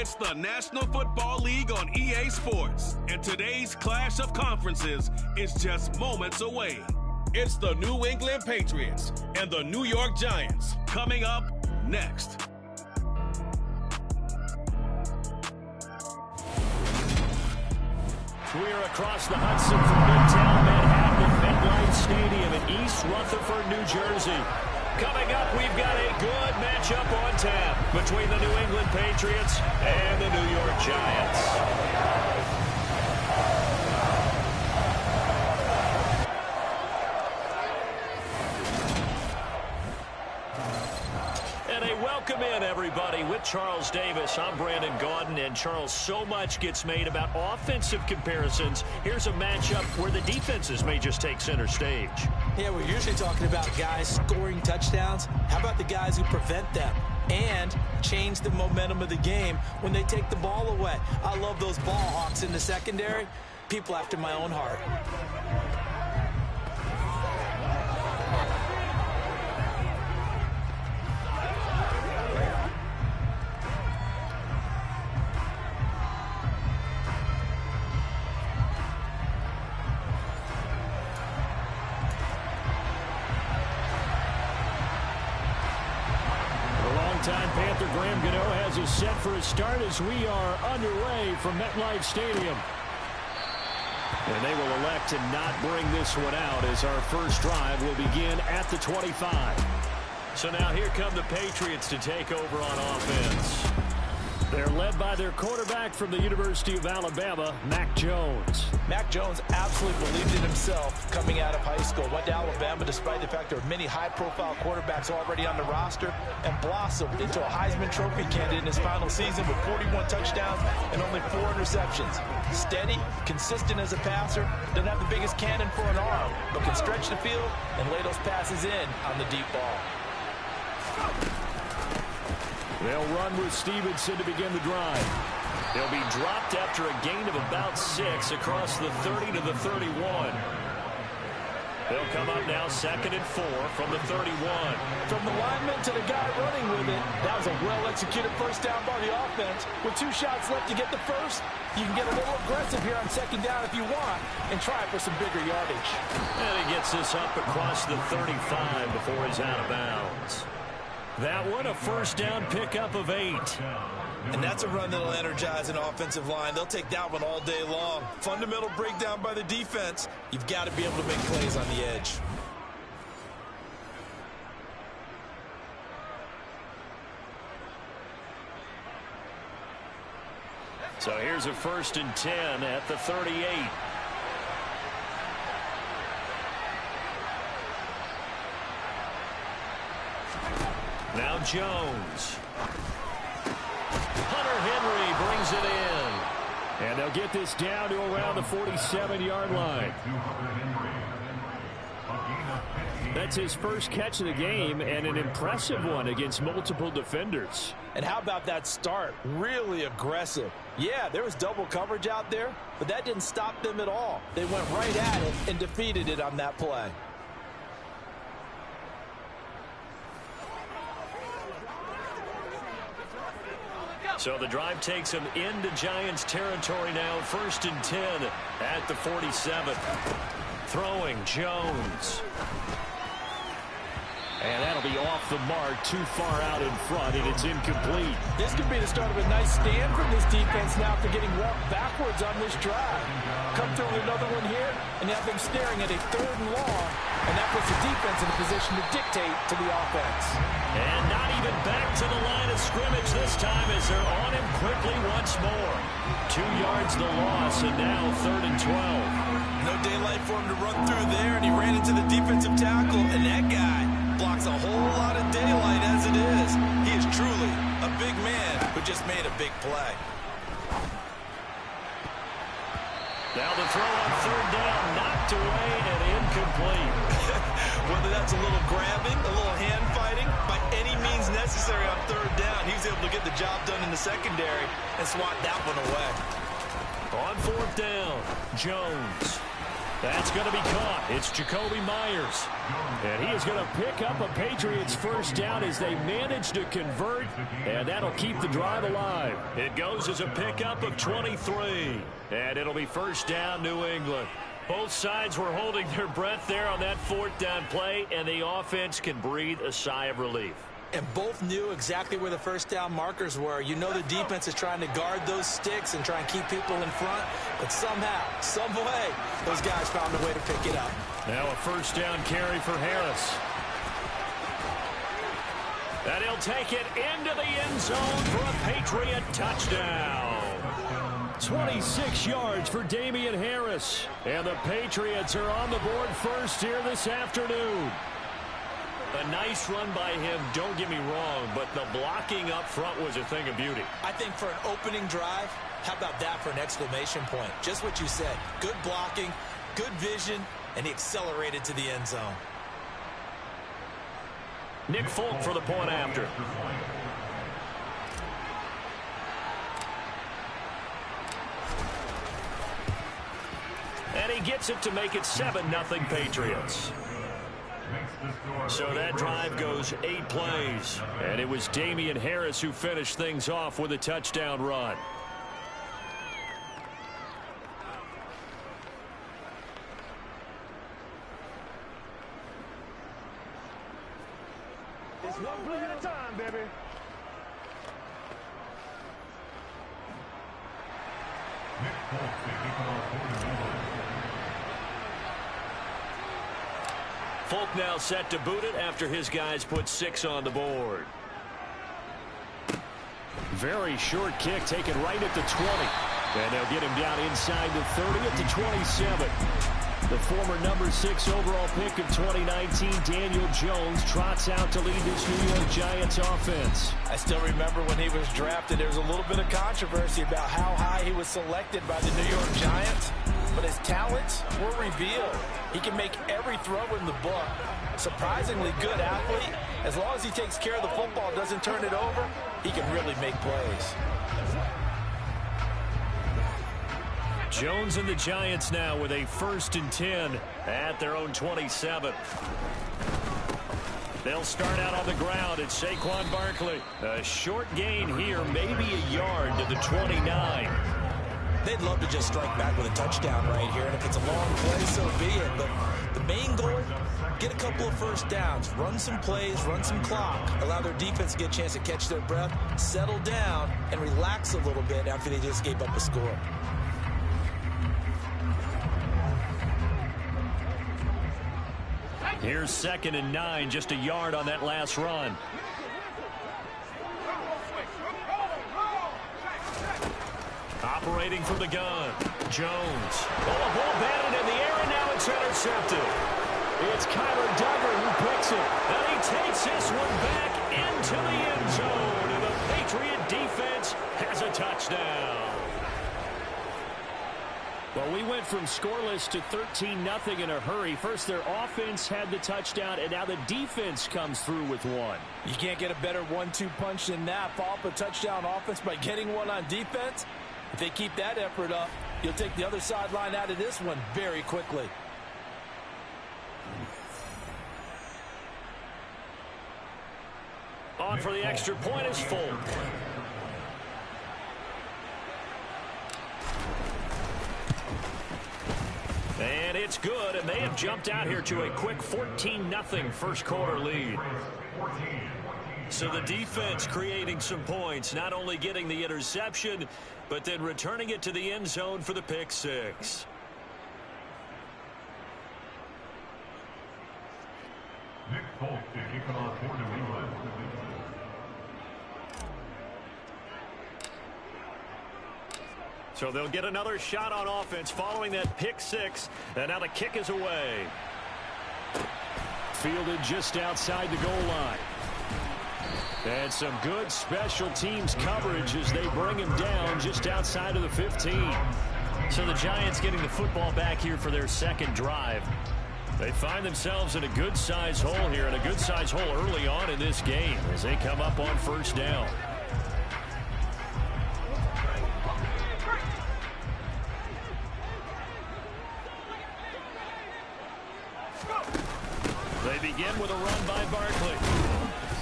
It's the National Football League on EA Sports, and today's clash of conferences is just moments away. It's the New England Patriots and the New York Giants coming up next. We're across the Hudson from Midtown Manhattan at MetLife Stadium in East Rutherford, New Jersey. Coming up, we've got a good matchup on tap between the New England Patriots and the New York Giants. Welcome in, everybody. With Charles Davis, I'm Brandon Gaudin, and Charles, so much gets made about offensive comparisons. Here's a matchup where the defenses may just take center stage. Yeah, we're usually talking about guys scoring touchdowns. How about the guys who prevent them and change the momentum of the game when they take the ball away? I love those ball hawks in the secondary. People after my own heart. Set for a start as we are underway from MetLife Stadium. And they will elect to not bring this one out as our first drive will begin at the 25. So now here come the Patriots to take over on offense. They're led by their quarterback from the University of Alabama, Mac Jones. Mac Jones absolutely believed in himself coming out of high school. Went to Alabama despite the fact there are many high-profile quarterbacks already on the roster, and blossomed into a Heisman Trophy candidate in his final season with 41 touchdowns and only 4 interceptions. Steady, consistent as a passer, doesn't have the biggest cannon for an arm, but can stretch the field and lay those passes in on the deep ball. They'll run with Stevenson to begin the drive. They'll be dropped after a gain of about 6 across the 30 to the 31. They'll come up now 2nd and 4 from the 31. From the lineman to the guy running with it, that was a well-executed first down by the offense. With 2 shots left to get the first, you can get a little aggressive here on 2nd down if you want and try for some bigger yardage. And he gets this up across the 35 before he's out of bounds. That one, a first down pickup of 8. And that's a run that'll energize an offensive line. They'll take that one all day long. Fundamental breakdown by the defense. You've got to be able to make plays on the edge. So here's a 1st and 10 at the 38. Now Jones. Hunter Henry brings it in. And they'll get this down to around the 47-yard line. That's his first catch of the game, and an impressive one against multiple defenders. And how about that start? Really aggressive. Yeah, there was double coverage out there, but that didn't stop them at all. They went right at it and defeated it on that play. So the drive takes him into Giants territory now. 1st and 10 at the 47. Throwing Jones. And that'll be off the mark, too far out in front, and it's incomplete. This could be the start of a nice stand from this defense now after getting walked backwards on this drive. Come through with another one here, and you have them staring at a 3rd and long, and that puts the defense in a position to dictate to the offense. And not even back to the line of scrimmage this time as they're on him quickly once more. 2 yards the loss, and now 3rd and 12. No daylight for him to run through there, and he ran into the defensive tackle, and that guy blocks a whole lot of daylight as it is. He is truly a big man who just made a big play. Now the throw on 3rd down, knocked away and incomplete. Whether that's a little grabbing, a little hand fighting, by any means necessary on 3rd down, he was able to get the job done in the secondary and swat that one away. On 4th down, Jones. That's going to be caught. It's Jacoby Myers. And he is going to pick up a Patriots first down as they manage to convert, and that'll keep the drive alive. It goes as a pickup of 23, and it'll be first down, New England. Both sides were holding their breath there on that fourth down play, and the offense can breathe a sigh of relief. And both knew exactly where the first down markers were. You know the defense is trying to guard those sticks and try and keep people in front. But somehow, some way, those guys found a way to pick it up. Now a first down carry for Harris. And he'll take it into the end zone for a Patriot touchdown. 26 yards for Damian Harris. And the Patriots are on the board first here this afternoon. A nice run by him, don't get me wrong, but the blocking up front was a thing of beauty. I think for an opening drive, how about that for an exclamation point? Just what you said. Good blocking, good vision, and he accelerated to the end zone. Nick Folk for the point after. And he gets it to make it 7-0 Patriots. So that drive goes 8 plays. And it was Damian Harris who finished things off with a touchdown run. It's one play at a time, baby. Folk now set to boot it after his guys put 6 on the board. Very short kick taken right at the 20. And they'll get him down inside the 30 at the 27. The former number 6 overall pick of 2019, Daniel Jones, trots out to lead this New York Giants offense. I still remember when he was drafted, there was a little bit of controversy about how high he was selected by the New York Giants. But his talents were revealed. He can make every throw in the book. Surprisingly good athlete. As long as he takes care of the football, doesn't turn it over, he can really make plays. Jones and the Giants now with a 1st and 10 at their own 27. They'll start out on the ground. It's Saquon Barkley. A short gain here, maybe a yard to the 29. They'd love to just strike back with a touchdown right here, and if it's a long play, so be it. But the main goal, get a couple of first downs, run some plays, run some clock, allow their defense to get a chance to catch their breath, settle down, and relax a little bit after they just gave up a score. Here's 2nd and 9, just a yard on that last run. Operating from the gun, Jones. Oh, a ball batted in the air, and now it's intercepted. It's Kyler Duggar who picks it. And he takes this one back into the end zone. And the Patriot defense has a touchdown. Well, we went from scoreless to 13-0 in a hurry. First, their offense had the touchdown, and now the defense comes through with one. You can't get a better 1-2 punch than that. Follow up a touchdown offense by getting one on defense. If they keep that effort up, you'll take the other sideline out of this one very quickly. On for the extra point is Folk. And it's good, and they have jumped out here to a quick 14-0 first quarter lead. So the defense creating some points, not only getting the interception, but then returning it to the end zone for the pick 6. Nick Folk to kick it off for New England. So they'll get another shot on offense following that pick 6, and now the kick is away. Fielded just outside the goal line. And some good special teams coverage as they bring him down just outside of the 15. So the Giants getting the football back here for their second drive. They find themselves in a good-size hole here, and a good-size hole early on in this game as they come up on first down. begin with a run by Barkley.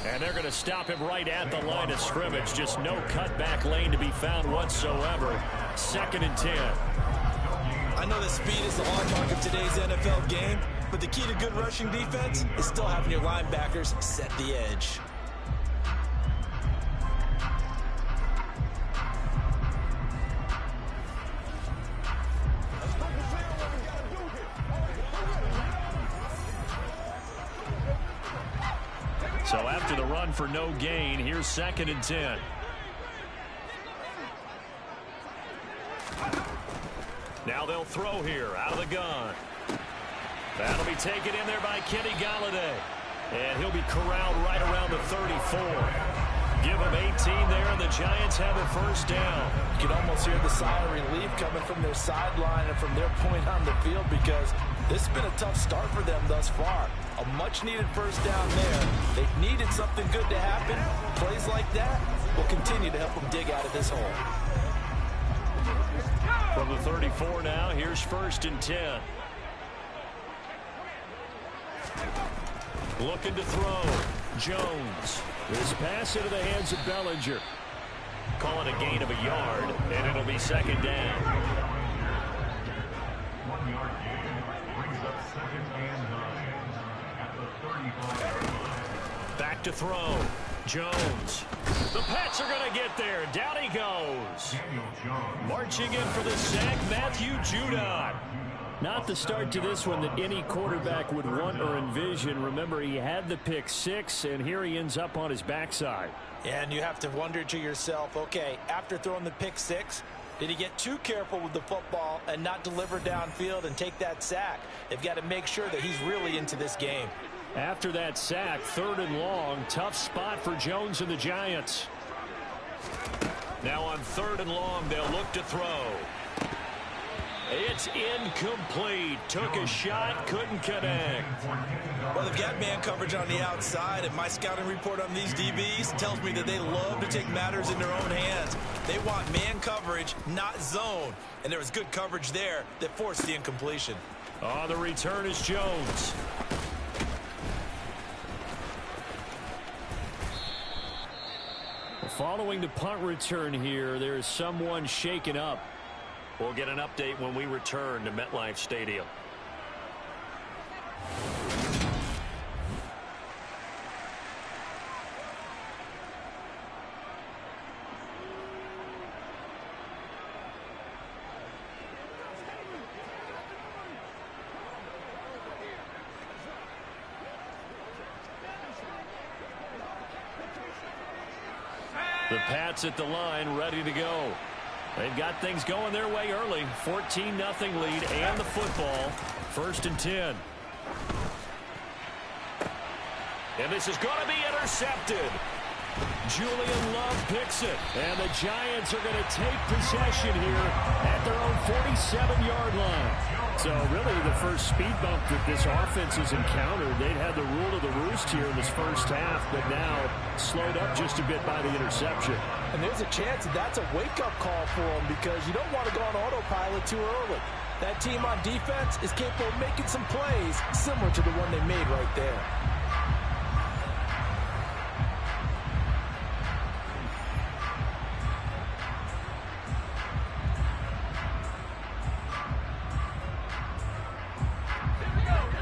And they're going to stop him right at the line of scrimmage. Just no cutback lane to be found whatsoever. 2nd and 10. I know that speed is the hallmark of today's NFL game, but the key to good rushing defense is still having your linebackers set the edge. So after the run for no gain, here's 2nd and 10. Now they'll throw here out of the gun. That'll be taken in there by Kenny Golladay. And he'll be corralled right around the 34. Give him 18 there, and the Giants have a first down. You can almost hear the sigh of relief coming from their sideline and from their point on the field, because this has been a tough start for them thus far. A much-needed first down there. They've needed something good to happen. Plays like that will continue to help them dig out of this hole. From the 34 now, here's 1st and 10. Looking to throw. Jones. This pass into the hands of Bellinger. Call it a gain of a yard, and it'll be 2nd down. 1 yard gain brings up 2nd and 9 at the 35-yard line. Back to throw. Jones. The Pats are going to get there. Down he goes. Daniel Jones. Marching in for the sack, Matthew Judon. Not the start to this one that any quarterback would want or envision. Remember, he had the pick 6, and here he ends up on his backside. And you have to wonder to yourself, okay, after throwing the pick 6, did he get too careful with the football and not deliver downfield and take that sack? They've got to make sure that he's really into this game. After that sack, 3rd and long, tough spot for Jones and the Giants. Now on 3rd and long, they'll look to throw. It's incomplete. Took a shot, couldn't connect. Well, they've got man coverage on the outside, and my scouting report on these DBs tells me that they love to take matters in their own hands. They want man coverage, not zone. And there was good coverage there that forced the incompletion. Oh, the return is Jones. Following the punt return here, there is someone shaken up. We'll get an update when we return to MetLife Stadium. The Pats at the line, ready to go. They've got things going their way early. 14-0 lead and the football. 1st and 10. And this is going to be intercepted. Julian Love picks it. And the Giants are going to take possession here at their own 47-yard line. So really the first speed bump that this offense has encountered. They'd had the rule of the roost here in this first half, but now slowed up just a bit by the interception. And there's a chance that that's a wake-up call for them, because you don't want to go on autopilot too early. That team on defense is capable of making some plays similar to the one they made right there.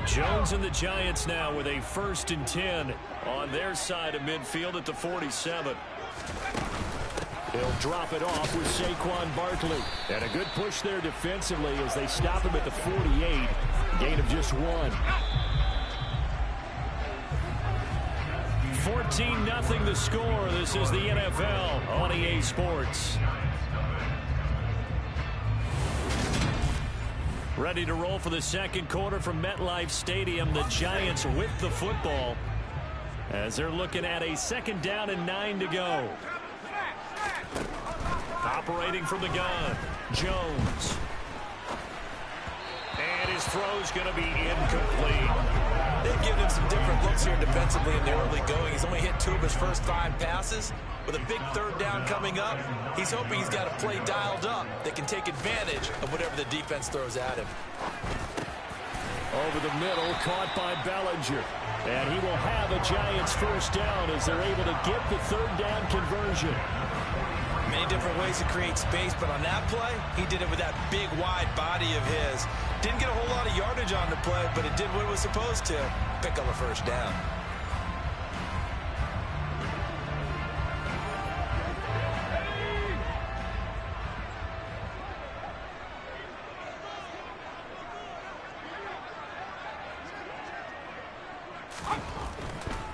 Jones and the Giants now with a 1st and 10 on their side of midfield at the 47. He'll drop it off with Saquon Barkley. And a good push there defensively as they stop him at the 48. Gain of just 1. 14-0 the score. This is the NFL on EA Sports. Ready to roll for the second quarter from MetLife Stadium. The Giants with the football as they're looking at a 2nd down and 9 to go. Operating from the gun, Jones. And his throw's going to be incomplete. They've given him some different looks here defensively in the early going. He's only hit 2 of his first 5 passes. With a big 3rd down coming up, he's hoping he's got a play dialed up that can take advantage of whatever the defense throws at him. Over the middle, caught by Bellinger. And he will have a Giants first down as they're able to get the third down conversion. Many different ways to create space, but on that play, he did it with that big, wide body of his. Didn't get a whole lot of yardage on the play, but it did what it was supposed to. Pick up a first down.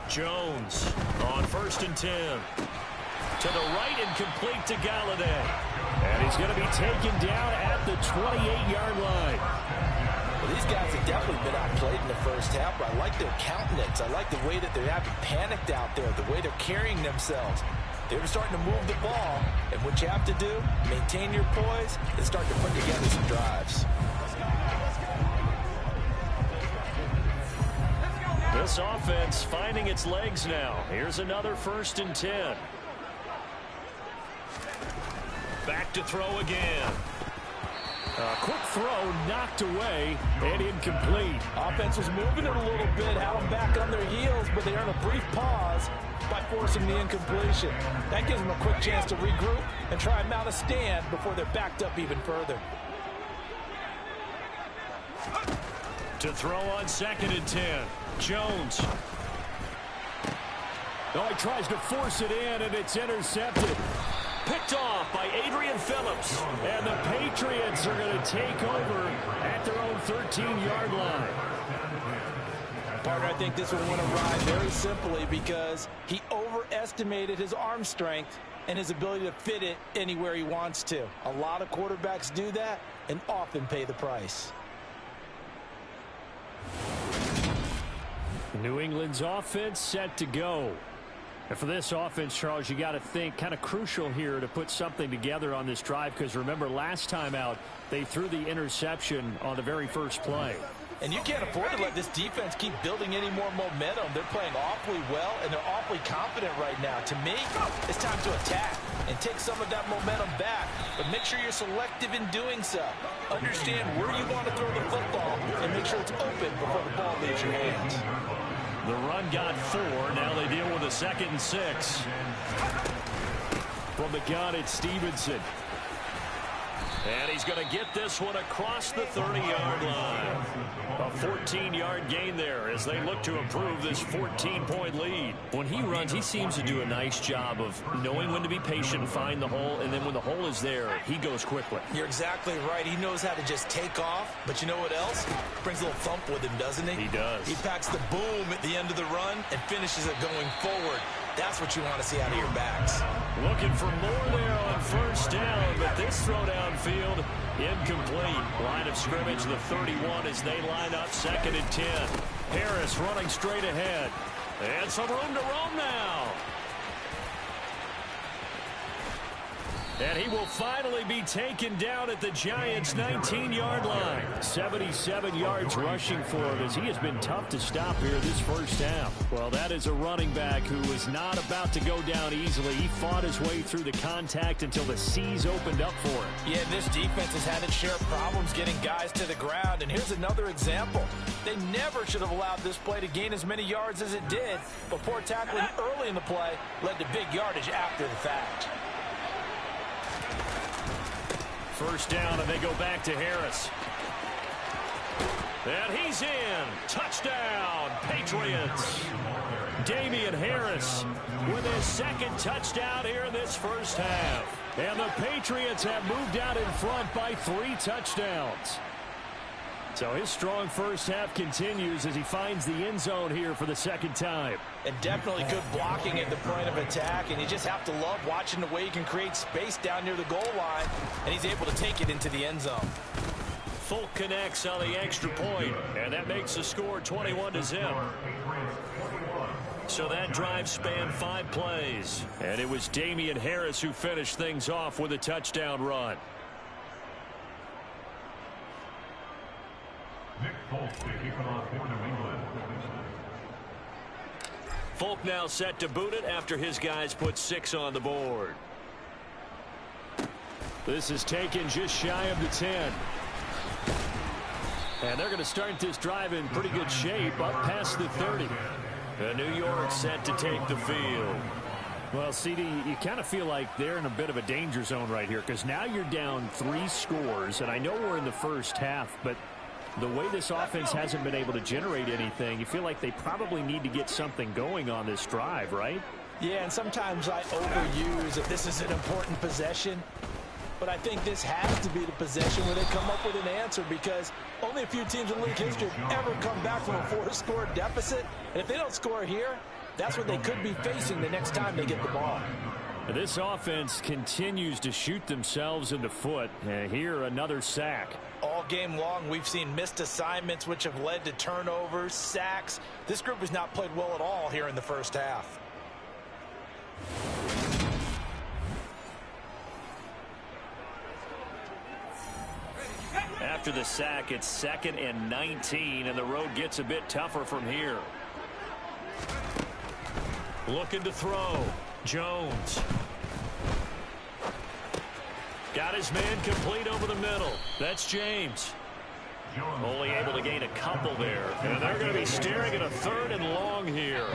Jones on 1st and 10. To the right and complete to Galladay. And he's going to be taken down at the 28-yard line. Well, these guys have definitely been outplayed in the first half, but I like their countenance. I like the way that they're having panicked out there, the way they're carrying themselves. They're starting to move the ball, and what you have to do, maintain your poise, and start to put together some drives. This offense finding its legs now. Here's another 1st and 10. Back to throw again. A quick throw knocked away and incomplete. Offense was moving it a little bit, had them back on their heels, but they earned a brief pause by forcing the incompletion. That gives them a quick chance to regroup and try and mount a stand before they're backed up even further. To throw on 2nd and 10. Jones. Oh, he tries to force it in, and it's intercepted. Picked off by Adrian Phillips. And the Patriots are going to take over at their own 13-yard line. Partner, I think this will win a ride very simply because he overestimated his arm strength and his ability to fit it anywhere he wants to. A lot of quarterbacks do that and often pay the price. New England's offense set to go. And for this offense, Charles, you got to think kind of crucial here to put something together on this drive, because remember last time out they threw the interception on the very first play. And you can't afford to let this defense keep building any more momentum. They're playing awfully well, and they're awfully confident right now. To me, it's time to attack and take some of that momentum back. But make sure you're selective in doing so. Understand where you want to throw the football and make sure it's open before the ball leaves your hands. The run got 4. Now they deal with a 2nd and 6. From the gun, it's Stevenson. And he's going to get this one across the 30-yard line. A 14-yard gain there as they look to improve this 14-point lead. When he runs, he seems to do a nice job of knowing when to be patient, find the hole, and then when the hole is there, he goes quickly. You're exactly right. He knows how to just take off. But you know what else? Brings a little thump with him, doesn't he? He does. He packs the boom at the end of the run and finishes it going forward. That's what you want to see out of your backs. Looking for more there on 1st down, but this throw downfield incomplete. Line of scrimmage, the 31 as they line up 2nd and 10. Harris running straight ahead. And some room to roam now. And he will finally be taken down at the Giants' 19-yard line. 77 yards rushing for him as he has been tough to stop here this first half. Well, that is a running back who was not about to go down easily. He fought his way through the contact until the seas opened up for him. Yeah, this defense has had its share of problems getting guys to the ground. And here's another example. They never should have allowed this play to gain as many yards as it did. But poor tackling early in the play led to big yardage after the fact. 1st down, and they go back to Harris. And he's in. Touchdown, Patriots. Damian Harris with his 2nd touchdown here in this first half. And the Patriots have moved out in front by 3 touchdowns. So his strong first half continues as he finds the end zone here for the 2nd time. And definitely good blocking at the point of attack. And you just have to love watching the way he can create space down near the goal line. And he's able to take it into the end zone. Folk connects on the extra point, and that makes the score 21-0. So that drive spanned 5 plays. And it was Damian Harris who finished things off with a touchdown run. Folk now set to boot it after his guys put 6 on the board. This is taken just shy of the 10. And they're going to start this drive in pretty good shape up past the 30. New York set to take the field. Well, CD, you kind of feel like they're in a bit of a danger zone right here because now you're down 3 scores, and I know we're in the first half, but the way this offense hasn't been able to generate anything, you feel like they probably need to get something going on this drive, right? Yeah, and sometimes I overuse if this is an important possession. But I think this has to be the possession where they come up with an answer because only a few teams in league history have ever come back from a 4-score deficit. And if they don't score here, that's what they could be facing the next time they get the ball. This offense continues to shoot themselves in the foot. Here, another sack. All game long, we've seen missed assignments, which have led to turnovers, sacks. This group has not played well at all here in the first half. After the sack, it's 2nd and 19, and the road gets a bit tougher from here. Looking to throw. Jones. Got his man complete over the middle. That's James. Only able to gain a couple there. And they're going to be staring at a 3rd and long here.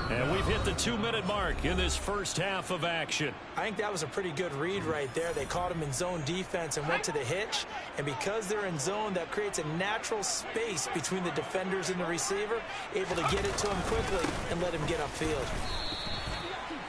And we've hit the 2-minute mark in this first half of action. I think that was a pretty good read right there. They caught him in zone defense and went to the hitch. And because they're in zone, that creates a natural space between the defenders and the receiver, able to get it to him quickly and let him get upfield.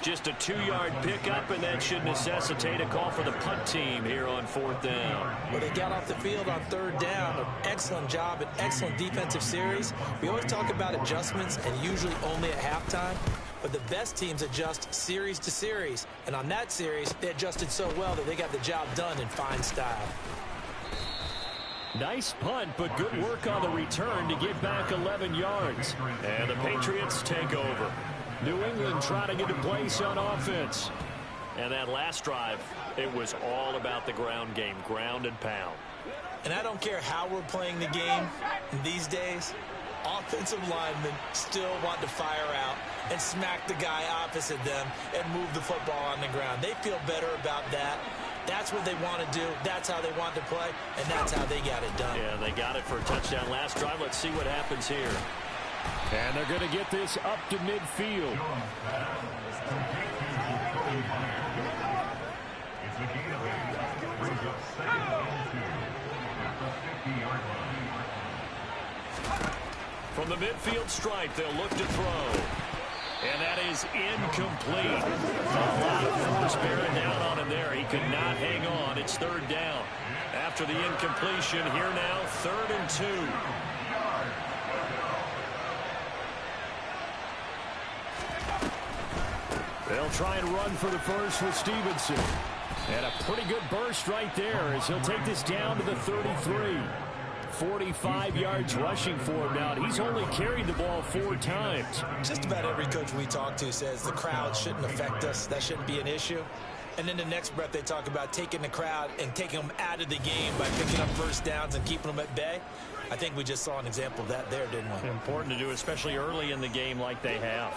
Just a 2-yard pickup, and that should necessitate a call for the punt team here on 4th down. Well, they got off the field on 3rd down. An excellent job, an excellent defensive series. We always talk about adjustments, and usually only at halftime. But the best teams adjust series to series. And on that series, they adjusted so well that they got the job done in fine style. Nice punt, but good work on the return to get back 11 yards. And the Patriots take over. New England trying to get a place on offense. And that last drive, it was all about the ground game, ground and pound. And I don't care how we're playing the game these days, offensive linemen still want to fire out and smack the guy opposite them and move the football on the ground. They feel better about that. That's what they want to do. That's how they want to play, and that's how they got it done. Yeah, they got it for a touchdown last drive. Let's see what happens here. And they're going to get this up to midfield. It's a gain of 8. Brings up 2nd and 2 at the 50-yard line. From the midfield stripe, they'll look to throw. And that is incomplete. A lot of force bearing down on him there. He could not hang on. It's 3rd down. After the incompletion, here now, 3rd and 2. They'll try and run for the first with Stevenson. And a pretty good burst right there as he'll take this down to the 33. 45 yards rushing for him now. He's only carried the ball 4 times. Just about every coach we talk to says the crowd shouldn't affect us. That shouldn't be an issue. And then the next breath they talk about taking the crowd and taking them out of the game by picking up first downs and keeping them at bay. I think we just saw an example of that there, didn't we? Important to do, especially early in the game like they have.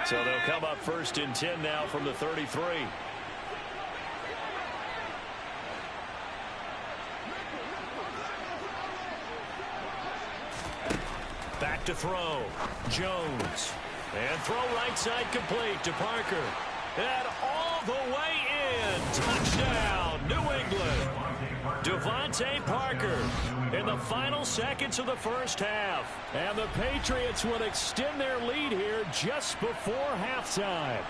So they'll come up 1st and 10 now from the 33. Back to throw. Jones. And throw right side complete to Parker. And all the way in. Touchdown, New England. Devontae Parker in the final seconds of the first half. And the Patriots will extend their lead here just before halftime.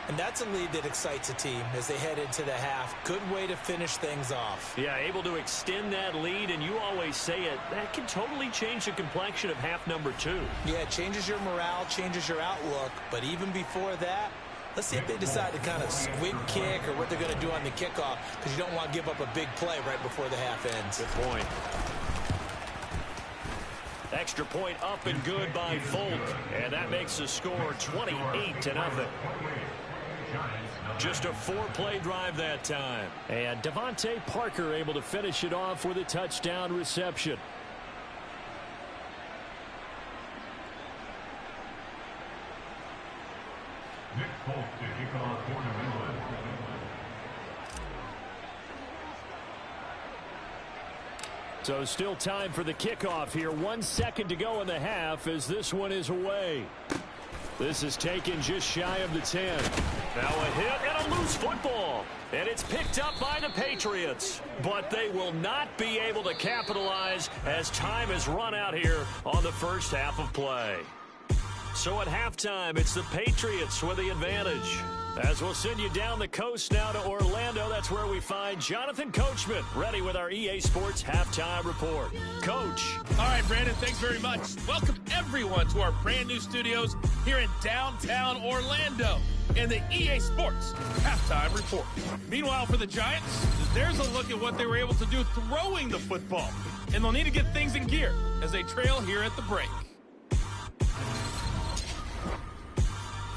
And that's a lead that excites a team as they head into the half. Good way to finish things off. Yeah, able to extend that lead, and you always say it, that can totally change the complexion of half number 2. Yeah, it changes your morale, changes your outlook. But even before that, let's see if they decide to kind of squib kick or what they're going to do on the kickoff, because you don't want to give up a big play right before the half ends. Good point. Extra point up and good by Folk, and that makes the score 28-0. Just a 4-play drive that time. And Devontae Parker able to finish it off with a touchdown reception. Nick Folk to kick off for New England. So still time for the kickoff here. 1 second to go in the half as this one is away. This is taken just shy of the 10. Now a hit and a loose football. And it's picked up by the Patriots. But they will not be able to capitalize as time has run out here on the first half of play. So at halftime, it's the Patriots with the advantage. As we'll send you down the coast now to Orlando, that's where we find Jonathan Coachman, ready with our EA Sports Halftime Report. Coach. All right, Brandon, thanks very much. Welcome, everyone, to our brand new studios here in downtown Orlando in the EA Sports Halftime Report. Meanwhile, for the Giants, there's a look at what they were able to do throwing the football. And they'll need to get things in gear as they trail here at the break.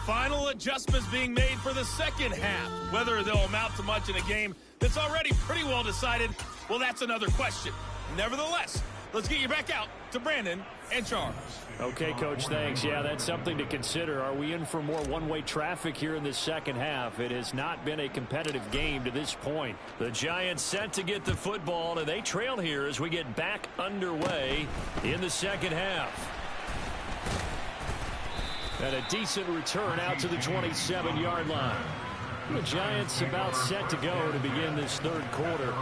Final adjustments being made for the second half. Whether they'll amount to much in a game that's already pretty well decided, well, that's another question. Nevertheless, let's get you back out to Brandon and Charles. Okay, Coach, thanks. Yeah, that's something to consider. Are we in for more one-way traffic here in this second half? It has not been a competitive game to this point. The Giants set to get the football, and they trail here as we get back underway in the second half. And a decent return out to the 27-yard line. The Giants about set to go to begin this third quarter.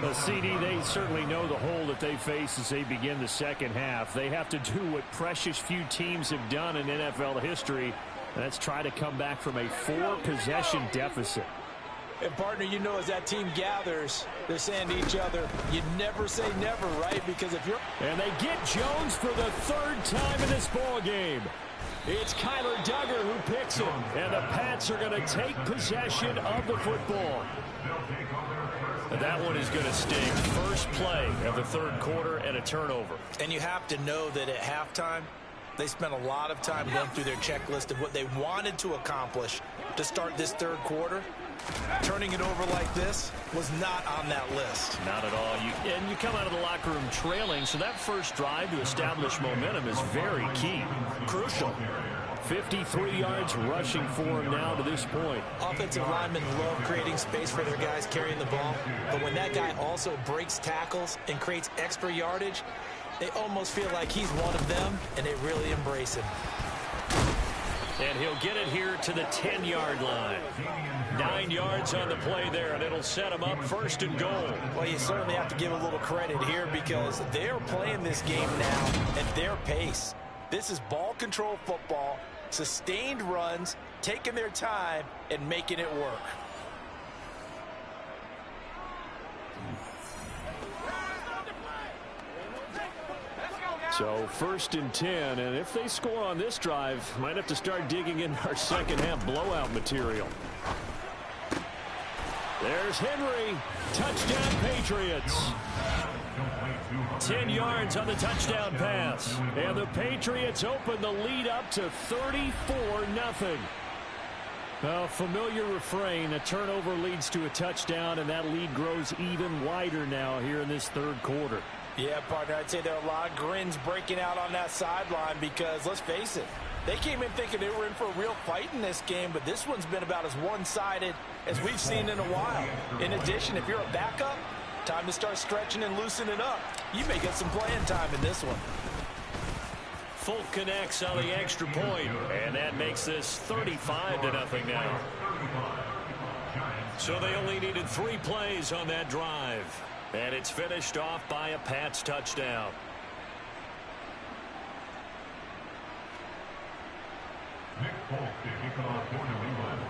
The CD, they certainly know the hole that they face as they begin the second half. They have to do what precious few teams have done in NFL history. That's try to come back from a 4-possession deficit. And, partner, you know, as that team gathers, they're saying to each other, you never say never, right? Because if you're... And they get Jones for the third time in this ball game. It's Kyler Duggar who picks him, and the Pats are going to take possession of the football. And that one is going to sting. First play of the third quarter and a turnover. And you have to know that at halftime, they spent a lot of time going through their checklist of what they wanted to accomplish to start this third quarter. Turning it over like this was not on that list. Not at all. And you come out of the locker room trailing, so that first drive to establish momentum is very key. Crucial. 53 yards rushing for him now to this point. Offensive linemen love creating space for their guys carrying the ball, but when that guy also breaks tackles and creates extra yardage, they almost feel like he's one of them, and they really embrace him. And he'll get it here to the 10-yard line. 9 yards on the play there, and it'll set him up first and goal. Well, you certainly have to give a little credit here because they're playing this game now at their pace. This is ball control football, sustained runs, taking their time, and making it work. So first and 10, and if they score on this drive, might have to start digging in our second half blowout material. There's Henry. Touchdown, Patriots. 10 yards on the touchdown pass. And the Patriots open the lead up to 34-0. A familiar refrain. A turnover leads to a touchdown, and that lead grows even wider now here in this third quarter. Yeah, partner, I'd say there are a lot of grins breaking out on that sideline because, let's face it, they came in thinking they were in for a real fight in this game, but this one's been about as one-sided as we've seen in a while. In addition, if you're a backup, time to start stretching and loosening up. You may get some playing time in this one. Folk connects on the extra point, and that makes this 35-0 now. So they only needed 3 plays on that drive. And it's finished off by a Pats touchdown. Nick Folk to kick off for New England.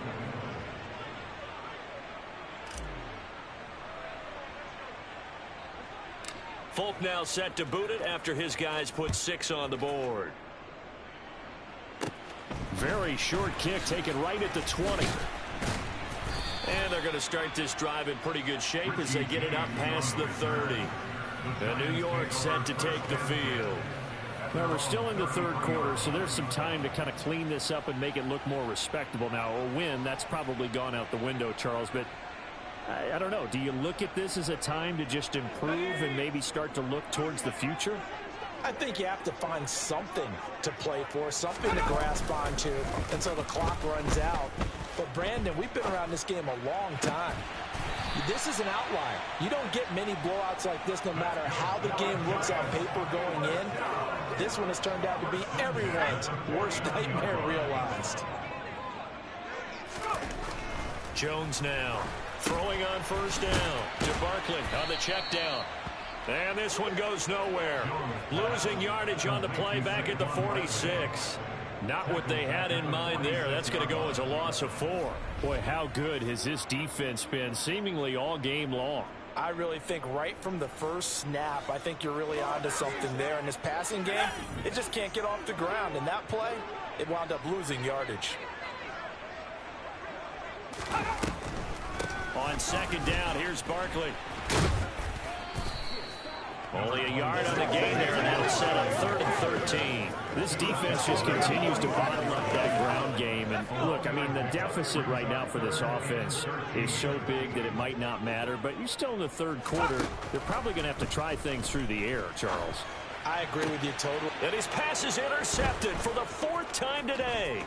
Folk now set to boot it after his guys put 6 on the board. Very short kick taken right at the 20. And they're going to start this drive in pretty good shape as they get it up past the 30. And New York set to take the field. Now, we're still in the third quarter, so there's some time to kind of clean this up and make it look more respectable. Now, a win, that's probably gone out the window, Charles, but I don't know. Do you look at this as a time to just improve and maybe start to look towards the future? I think you have to find something to play for, something to grasp onto until the clock runs out. But, Brandon, we've been around this game a long time. This is an outlier. You don't get many blowouts like this no matter how the game looks on paper going in. This one has turned out to be everyone's worst nightmare realized. Jones now throwing on first down to Barkley on the check down. And this one goes nowhere. Losing yardage on the play back at the 46. Not what they had in mind there. That's going to go as a loss of 4. Boy, how good has this defense been seemingly all game long? I really think right from the first snap, I think you're really onto something there. In this passing game, it just can't get off the ground. In that play, it wound up losing yardage. On second down, here's Barkley. Only a yard on the gain there, and that'll set up 3rd and 13. This defense just continues to bottom up that ground game. And look, I mean, the deficit right now for this offense is so big that it might not matter. But you're still in the 3rd quarter. They're probably going to have to try things through the air, Charles. I agree with you totally. And his pass is intercepted for the 4th time today.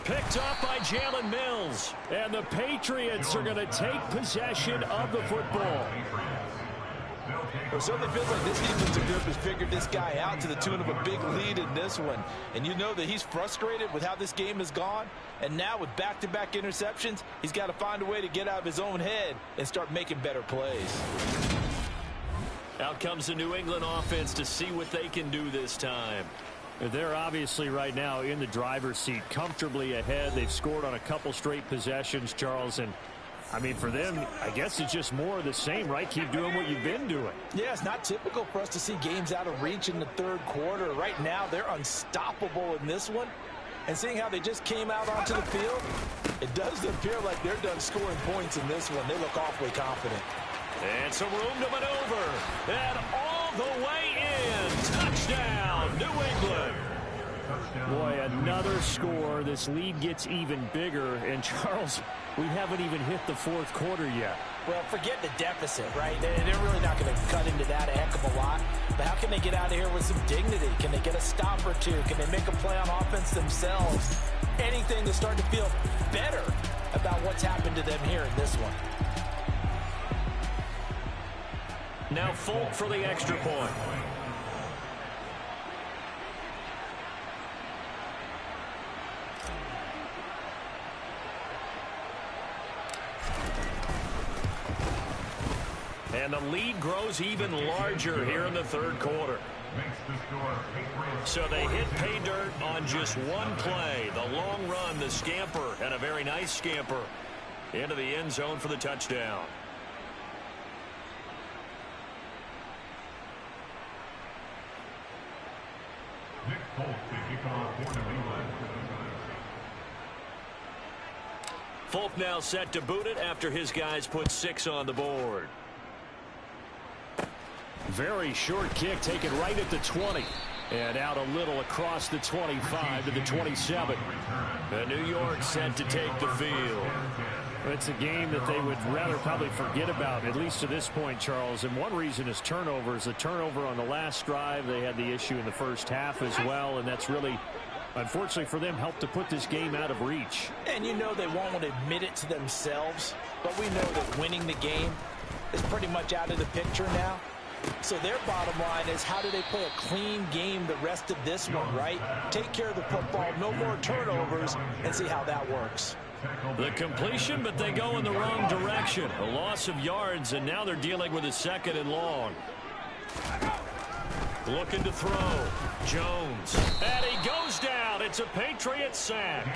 Picked up by Jalen Mills. And the Patriots are going to take possession of the football. Well, it certainly feels like this defensive group has figured this guy out to the tune of a big lead in this one. And you know that he's frustrated with how this game has gone. And now with back-to-back interceptions, he's got to find a way to get out of his own head and start making better plays. Out comes the New England offense to see what they can do this time. They're obviously right now in the driver's seat, comfortably ahead. They've scored on a couple straight possessions, Charles, and I mean, for them, I guess it's just more of the same, right? Keep doing what you've been doing. Yeah, it's not typical for us to see games out of reach in the 3rd quarter. Right now, they're unstoppable in this one. And seeing how they just came out onto the field, it does appear like they're done scoring points in this one. They look awfully confident. And some room to maneuver. And all the way in. Touchdown, New England. Boy, another score. This lead gets even bigger. And, Charles, we haven't even hit the 4th quarter yet. Well, forget the deficit, right? They're really not going to cut into that a heck of a lot. But how can they get out of here with some dignity? Can they get a stop or two? Can they make a play on offense themselves? Anything to start to feel better about what's happened to them here in this one. Now Folk for the extra point. And the lead grows even larger here in the 3rd quarter. So they hit pay dirt on just one play. The long run, the scamper, and a very nice scamper into the end zone for the touchdown. Folk now set to boot it after his guys put 6 on the board. Very short kick taken right at the 20. And out a little across the 25 to the 27. And New York set to take the field. It's a game that they would rather probably forget about, at least to this point, Charles. And one reason is turnovers. The turnover on the last drive, they had the issue in the first half as well. And that's really, unfortunately for them, helped to put this game out of reach. And you know they won't admit it to themselves. But we know that winning the game is pretty much out of the picture now. So their bottom line is, how do they play a clean game the rest of this one, right? Take care of the football, no more turnovers, and see how that works. The completion, but they go in the wrong direction. A loss of yards, and now they're dealing with a 2nd and long. Looking to throw. Jones. And he goes down. It's a Patriot sack.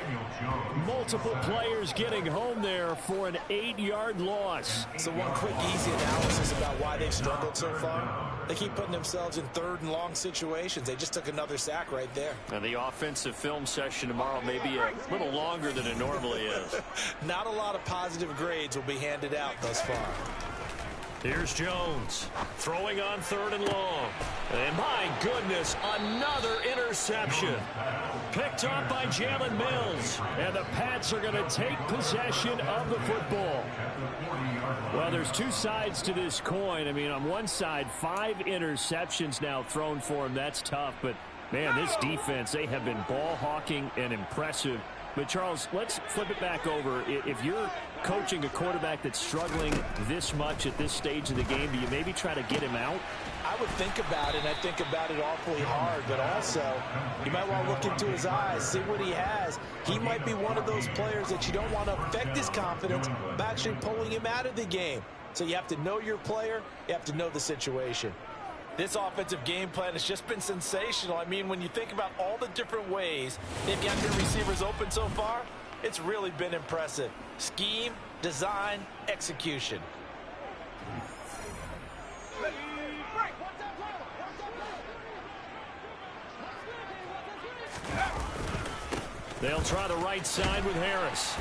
Multiple players getting home there for an 8-yard loss. So one quick, easy analysis about why they've struggled so far. They keep putting themselves in 3rd and long situations. They just took another sack right there. And the offensive film session tomorrow may be a little longer than it normally is. Not a lot of positive grades will be handed out thus far. Here's Jones throwing on 3rd and long. And my goodness, another interception. Picked up by Jalen Mills. And the Pats are going to take possession of the football. Well, there's 2 sides to this coin. I mean, on one side, 5 interceptions now thrown for him. That's tough. But, man, this defense, they have been ball hawking and impressive. But, Charles, let's flip it back over. If you're coaching a quarterback that's struggling this much at this stage of the game, do you maybe try to get him out? I would think about it, and I think about it awfully hard. But also, you might want to look into his eyes, see what he has. He might be one of those players that you don't want to affect his confidence by actually pulling him out of the game. So you have to know your player. You have to know the situation. This offensive game plan has just been sensational. I mean, when you think about all the different ways they've got their receivers open so far, it's really been impressive. Scheme, design, execution. They'll try the right side with Harris.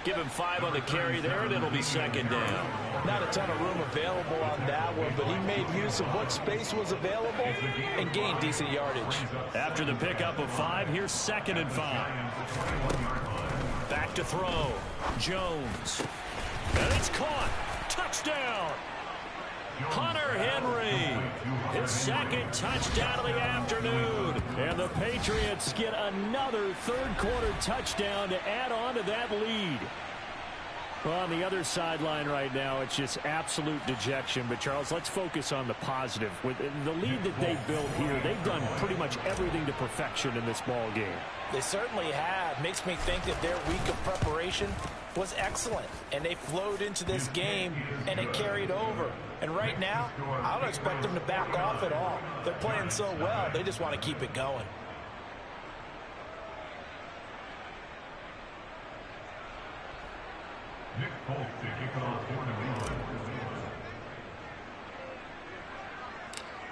Give him 5 on the carry there, and it'll be second down. Not a ton of room available on that one, but he made use of what space was available and gained decent yardage. After the pickup of 5, here's 2nd and 5. Back to throw. Jones. And it's caught. Touchdown. Hunter Henry. His 2nd touchdown of the afternoon. And the Patriots get another third-quarter touchdown to add on to that lead. Well, on the other sideline right now, it's just absolute dejection. But, Charles, let's focus on the positive. With the lead that they've built here, they've done pretty much everything to perfection in this ball game. They certainly have. Makes me think that their week of preparation was excellent. And they flowed into this game, and it carried over. And right now, I don't expect them to back off at all. They're playing so well, they just want to keep it going. Nick Folk to kick off for New England.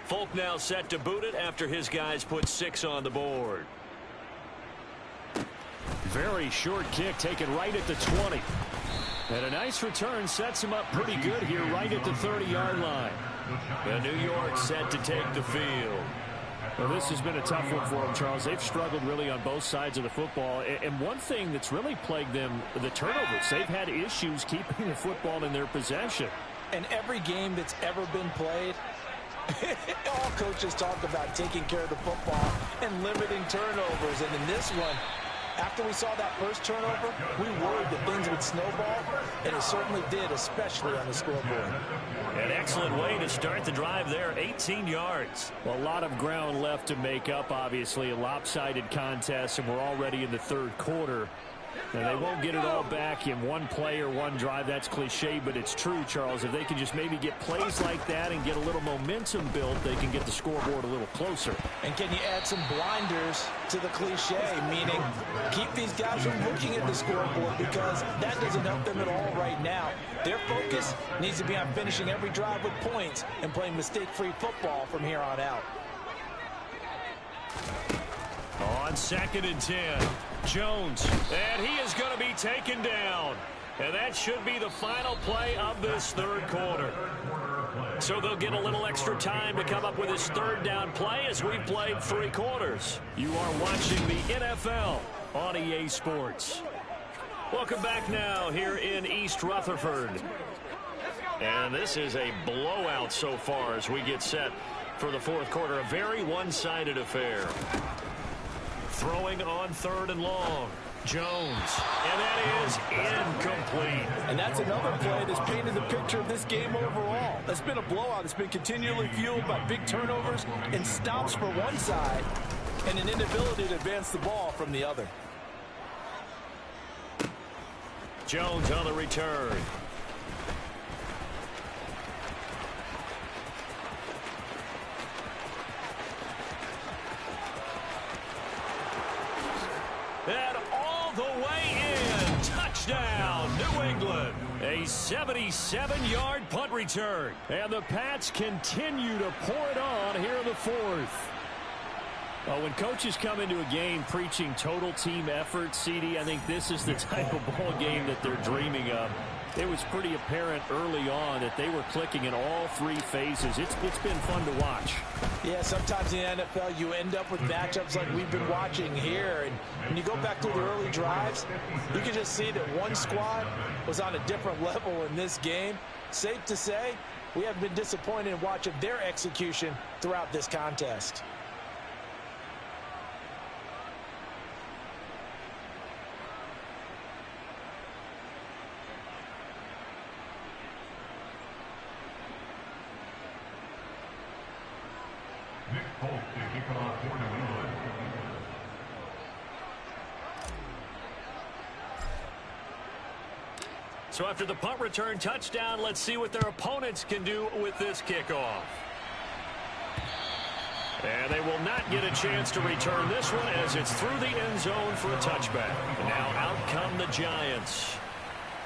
Folk now set to boot it after his guys put 6 on the board. Very short kick taken right at the 20. And a nice return sets him up pretty good here right at the 30-yard line. And New York set to take the field. Well, this has been a tough one for them, Charles. They've struggled really on both sides of the football. And one thing that's really plagued them, the turnovers. They've had issues keeping the football in their possession. And every game that's ever been played, all coaches talk about taking care of the football and limiting turnovers. And in this one, after we saw that first turnover, we worried that things would snowball, and it certainly did, especially on the scoreboard. An excellent way to start the drive there, 18 yards. Well, a lot of ground left to make up, obviously. A lopsided contest, and we're already in the third quarter. And they won't get it all back in one play or one drive. That's cliche, but it's true, Charles. If they can just maybe get plays like that and get a little momentum built, they can get the scoreboard a little closer. And can you add some blinders to the cliche, meaning keep these guys from looking at the scoreboard, because that doesn't help them at all right now. Their focus needs to be on finishing every drive with points and playing mistake-free football from here on out. On 2nd and 10, Jones, and he is going to be taken down. And that should be the final play of this third quarter. So they'll get a little extra time to come up with his third down play as we've played 3 quarters. You are watching the NFL on EA Sports. Welcome back now here in East Rutherford. And this is a blowout so far as we get set for the fourth quarter. A very one-sided affair. Throwing on 3rd and long. Jones. And that is incomplete. And that's another play that's painted the picture of this game overall. That's been a blowout. It's been continually fueled by big turnovers and stops for one side and an inability to advance the ball from the other. Jones on the return. And all the way in. Touchdown, New England. A 77-yard punt return. And the Pats continue to pour it on here in the fourth. Well, when coaches come into a game preaching total team effort, CD, I think this is the type of ball game that they're dreaming of. It was pretty apparent early on that they were clicking in all 3 phases. It's been fun to watch. Yeah, sometimes in the NFL you end up with matchups like we've been watching here. And when you go back to the early drives, you can just see that one squad was on a different level in this game. Safe to say, we have been disappointed in watching their execution throughout this contest. Colts to kick it off for New England. So after the punt return touchdown, let's see what their opponents can do with this kickoff. And they will not get a chance to return this one as it's through the end zone for a touchback. Now out come the Giants.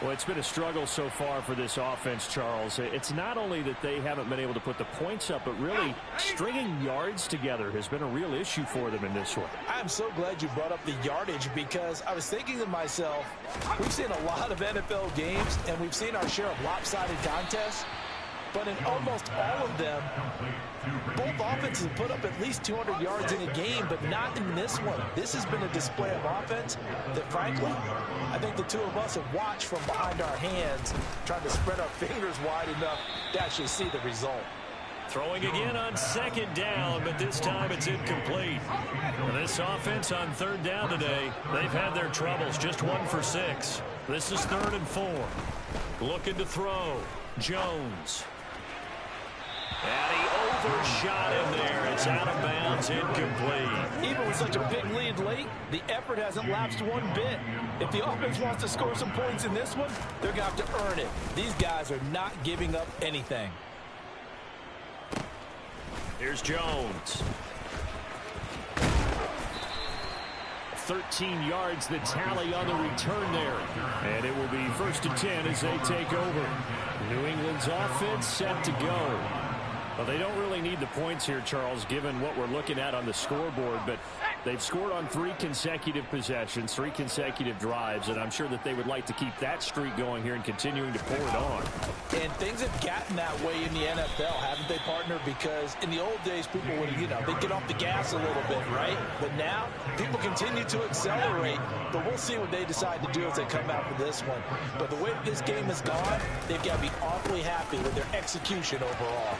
Well, it's been a struggle so far for this offense, Charles. It's not only that they haven't been able to put the points up, but really stringing yards together has been a real issue for them in this one. I'm so glad you brought up the yardage because I was thinking to myself, we've seen a lot of NFL games and we've seen our share of lopsided contests, but in almost all of them, both offenses put up at least 200 yards in a game, but not in this one. This has been a display of offense that, frankly, I think the two of us have watched from behind our hands, trying to spread our fingers wide enough to actually see the result. Throwing again on second down, but this time it's incomplete. This offense on third down today, they've had their troubles, just 1 for 6. This is 3rd and 4. Looking to throw. Jones. And he overshot him there. It's out of bounds, incomplete. Even with such a big lead late, the effort hasn't lapsed one bit. If the offense wants to score some points in this one, they're going to have to earn it. These guys are not giving up anything. Here's Jones. 13 yards the tally on the return there. And it will be 1st and 10 as they take over. New England's offense set to go. Well, they don't really need the points here, Charles, given what we're looking at on the scoreboard, but they've scored on 3 consecutive possessions, 3 consecutive drives, and I'm sure that they would like to keep that streak going here and continuing to pour it on. And things have gotten that way in the NFL, haven't they, partner? Because in the old days, people would, they'd get off the gas a little bit, right? But now, people continue to accelerate, but we'll see what they decide to do as they come out for this one. But the way this game has gone, they've got to be awfully happy with their execution overall.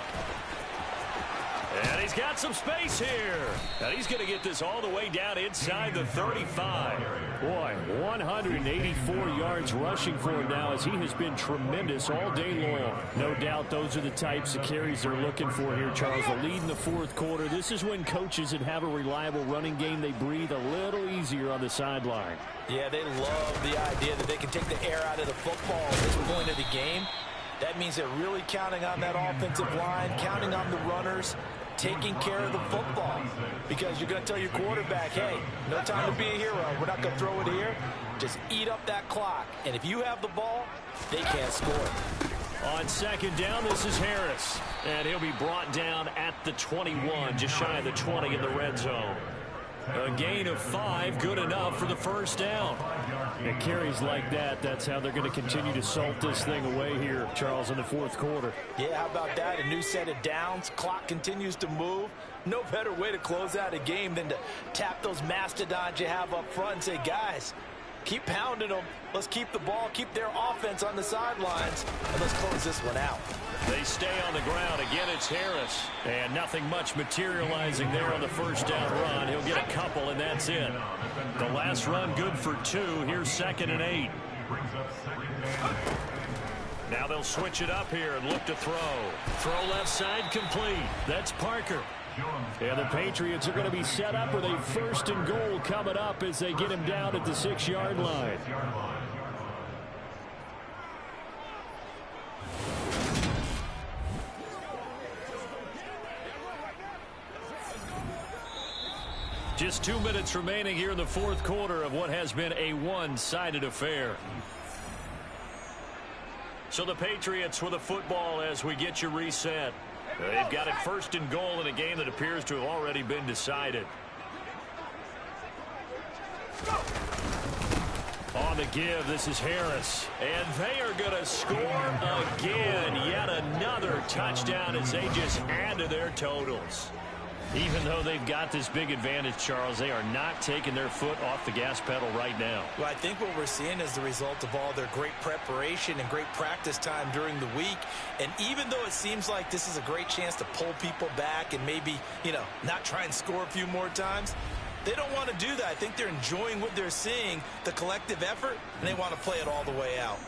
And he's got some space here. And he's going to get this all the way down inside the 35. Boy, 184 yards rushing for him now as he has been tremendous all day long. No doubt those are the types of carries they're looking for here, Charles. The lead in the 4th quarter. This is when coaches that have a reliable running game, they breathe a little easier on the sideline. Yeah, they love the idea that they can take the air out of the football at this point of the game. That means they're really counting on that offensive line, counting on the runners, taking care of the football. Because you're going to tell your quarterback, hey, no time to be a hero. We're not going to throw it here. Just eat up that clock. And if you have the ball, they can't score. On 2nd down, this is Harris. And he'll be brought down at the 21, just shy of the 20 in the red zone. A gain of 5, good enough for the 1st down. And carries like that, that's how they're going to continue to salt this thing away here, Charles, in the 4th quarter. Yeah, how about that? A new set of downs. Clock continues to move. No better way to close out a game than to tap those mastodons you have up front and say, guys, keep pounding them. Let's keep the ball, keep their offense on the sidelines, and let's close this one out. They stay on the ground. Again, it's Harris. And nothing much materializing there on the 1st down run. He'll get a couple, and that's it. The last run good for 2. Here's 2nd and 8. Now they'll switch it up here and look to throw. Throw left side complete. That's Parker. And the Patriots are going to be set up with a 1st and goal coming up as they get him down at the 6-yard line. Just 2 minutes remaining here in the 4th quarter of what has been a one-sided affair. So the Patriots with the football as we get you reset. They've got it 1st and goal in a game that appears to have already been decided. On the give, this is Harris. And they are going to score again. Yet another touchdown as they just add to their totals. Even though they've got this big advantage, Charles, they are not taking their foot off the gas pedal right now. Well, I think what we're seeing is the result of all their great preparation and great practice time during the week. And even though it seems like this is a great chance to pull people back and maybe, not try and score a few more times, they don't want to do that. I think they're enjoying what they're seeing, the collective effort, and they want to play it all the way out.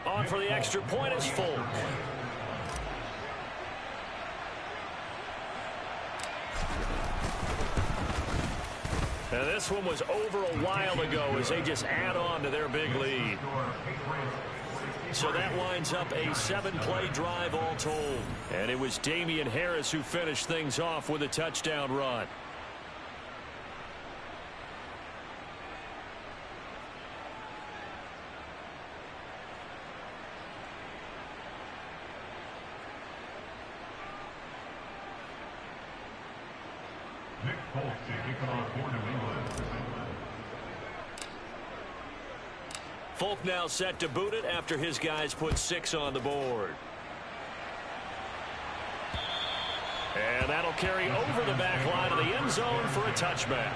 On for the extra point is Folk. And this one was over a while ago as they just add on to their big lead. So that winds up a 7-play drive all told. And it was Damian Harris who finished things off with a touchdown run. Folk now set to boot it after his guys put 6 on the board. And that'll carry over the back line of the end zone for a touchback.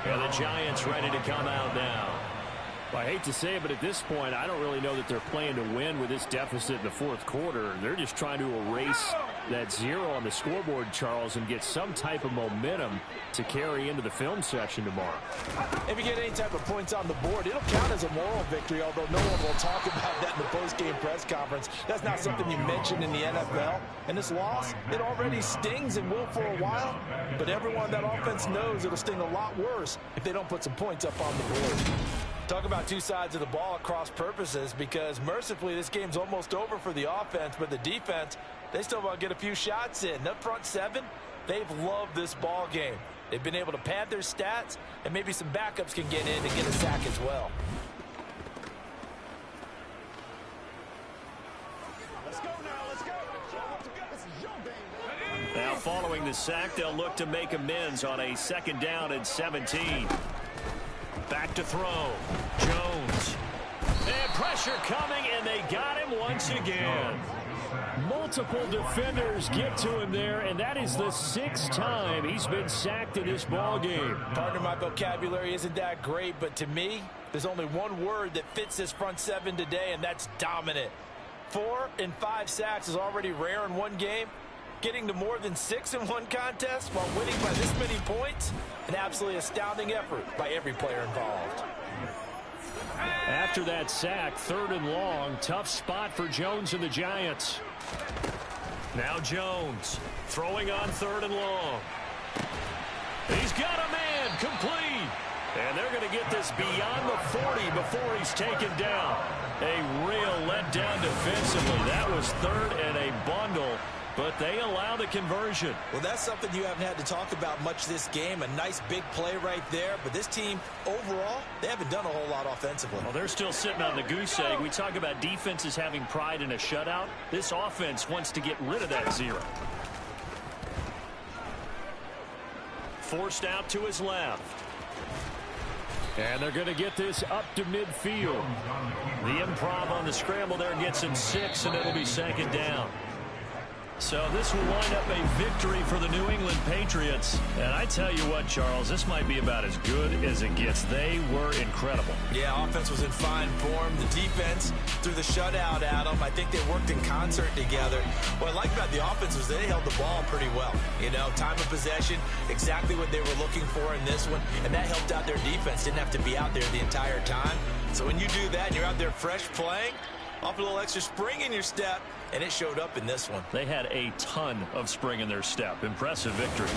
And the Giants ready to come out now. Well, I hate to say it, but at this point, I don't really know that they're playing to win with this deficit in the fourth quarter. They're just trying to erase that 0 on the scoreboard, Charles, and get some type of momentum to carry into the film session tomorrow. If you get any type of points on the board, it'll count as a moral victory, although no one will talk about that in the post-game press conference. That's not something you mentioned in the NFL. And this loss, it already stings and will for a while, but everyone on that offense knows it'll sting a lot worse if they don't put some points up on the board. Talk about two sides of the ball at cross purposes, because mercifully this game's almost over for the offense, but the defense, they still want to get a few shots in. Up front 7, they've loved this ball game. They've been able to pad their stats, and maybe some backups can get in and get a sack as well. Let's go now, let's go. This is your game. Now following the sack, they'll look to make amends on a 2nd down and 17. Back to throw. Jones. And pressure coming, and they got him once again. Multiple defenders get to him there, and that is the 6th time he's been sacked in this ball game. Partner, my vocabulary isn't that great, but to me, there's only one word that fits this front 7 today, and that's dominant. 4 and 5 sacks is already rare in one game. Getting to more than 6 in one contest while winning by this many points, an absolutely astounding effort by every player involved. After that sack, 3rd and long, tough spot for Jones and the Giants. Now Jones throwing on 3rd and long. He's got a man, complete. And they're going to get this beyond the 40 before he's taken down. A real letdown defensively. That was 3rd and a bundle. But they allow the conversion. Well, that's something you haven't had to talk about much this game. A nice big play right there. But this team, overall, they haven't done a whole lot offensively. Well, they're still sitting on the goose egg. We talk about defenses having pride in a shutout. This offense wants to get rid of that 0. Forced out to his left. And they're going to get this up to midfield. The improv on the scramble there gets him 6, and it'll be 2nd down. So this will wind up a victory for the New England Patriots. And I tell you what, Charles, this might be about as good as it gets. They were incredible. Yeah, offense was in fine form. The defense, through the shutout, Adam, I think they worked in concert together. What I like about the offense was they held the ball pretty well. You know, time of possession, exactly what they were looking for in this one. And that helped out their defense. Didn't have to be out there the entire time. So when you do that and you're out there fresh playing, off a little extra spring in your step, and it showed up in this one. They had a ton of spring in their step. Impressive victory.